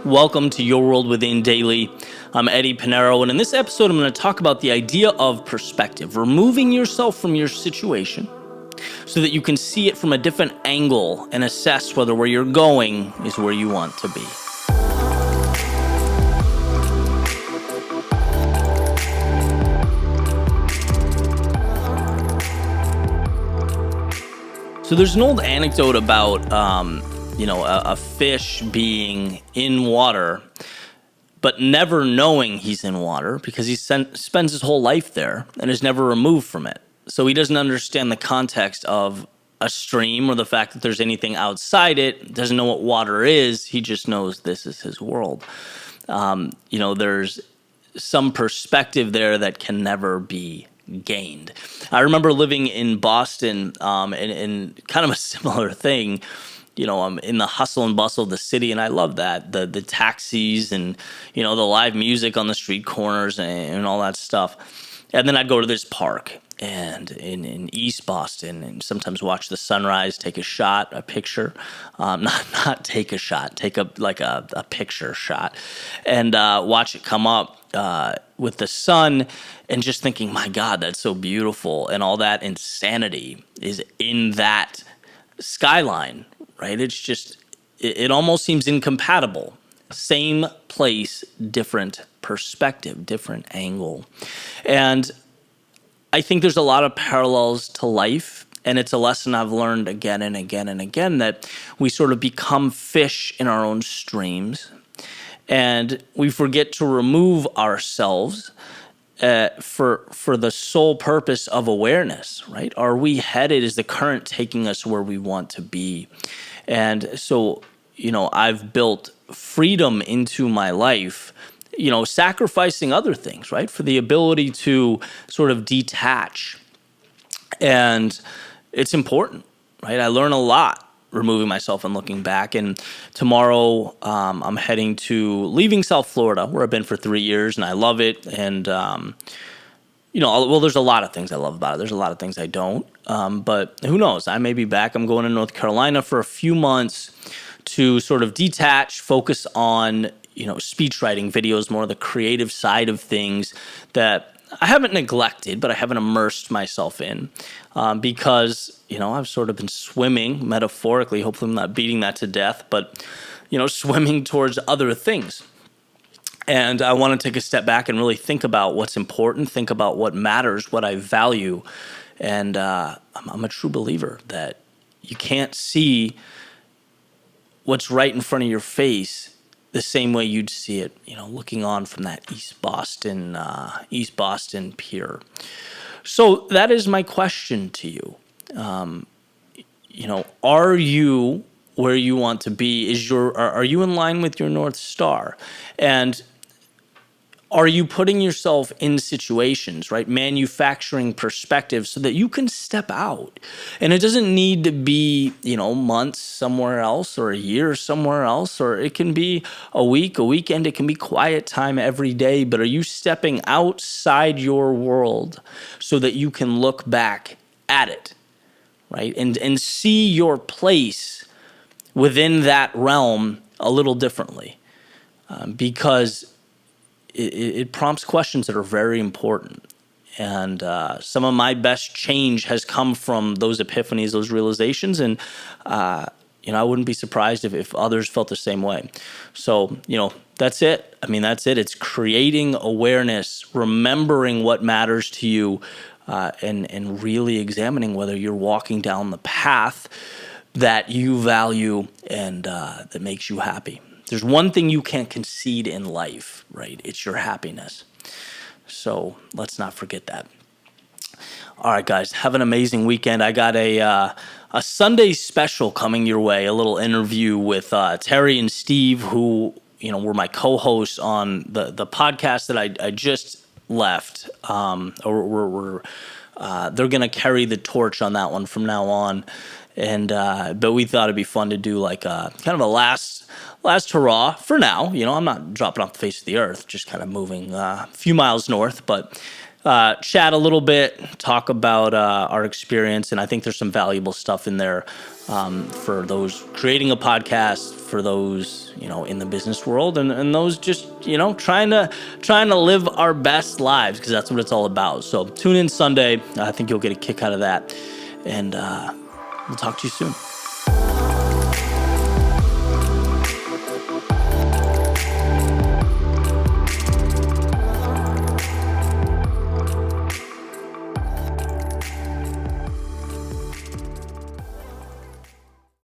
Welcome to Your World Within Daily. I'm Eddie Pinero, and in this episode, I'm going to talk about the idea of perspective, removing yourself from your situation so that you can see it from a different angle and assess whether where you're going is where you want to be. So there's an old anecdote about, a fish being in water, but never knowing he's in water because he spends his whole life there and is never removed from it. So he doesn't understand the context of a stream or the fact that there's anything outside it, doesn't know what water is. He just knows this is his world. There's some perspective there that can never be gained. I remember living in Boston and kind of a similar thing. I'm in the hustle and bustle of the city, and I love that. The taxis and, the live music on the street corners and all that stuff. And then I'd go to this park and in East Boston and sometimes watch the sunrise, take a picture. Not take a shot, take a picture shot and watch it come up with the sun and just thinking, my God, that's so beautiful. And all that insanity is in that skyline. Right? It's just, it almost seems incompatible. Same place, different perspective, different angle. And I think there's a lot of parallels to life. And it's a lesson I've learned again and again and again that we sort of become fish in our own streams. And we forget to remove ourselves for the sole purpose of awareness, right? Are we headed? Is the current taking us where we want to be? And so, I've built freedom into my life, sacrificing other things, right? For the ability to sort of detach. And it's important, right? I learn a lot removing myself and looking back. And tomorrow I'm heading to leaving South Florida, where I've been for 3 years, and I love it. And, there's a lot of things I love about it. There's a lot of things I don't. But who knows? I may be back. I'm going to North Carolina for a few months to sort of detach, focus on, speech writing, videos, more of the creative side of things that I haven't neglected, but I haven't immersed myself in because, I've sort of been swimming metaphorically. Hopefully I'm not beating that to death, but, swimming towards other things. And I want to take a step back and really think about what's important, think about what matters, what I value. And I'm a true believer that you can't see what's right in front of your face the same way you'd see it, looking on from that East Boston pier. So that is my question to you. Are you where you want to be? Are you in line with your North Star? And are you putting yourself in situations, right? Manufacturing perspective so that you can step out. And it doesn't need to be, months somewhere else or a year somewhere else, or it can be a week, a weekend. It can be quiet time every day. But are you stepping outside your world so that you can look back at it, right? And see your place within that realm a little differently because it prompts questions that are very important. And some of my best change has come from those epiphanies, those realizations. And, I wouldn't be surprised if others felt the same way. So, that's it. That's it. It's creating awareness, remembering what matters to you, and really examining whether you're walking down the path that you value and that makes you happy. There's one thing you can't concede in life, right? It's your happiness. So let's not forget that. All right, guys, have an amazing weekend. I got a Sunday special coming your way, a little interview with Terry and Steve, who were my co-hosts on the podcast that I just left. They're going to carry the torch on that one from now on. And but we thought it'd be fun to do like a kind of a last hurrah for now. I'm not dropping off the face of the earth, just kind of moving a few miles north. But chat a little bit, talk about our experience, and I think there's some valuable stuff in there for those creating a podcast, for those in the business world, and those just trying to live our best lives, because that's what it's all about. So tune in Sunday. I think you'll get a kick out of that, and we'll talk to you soon.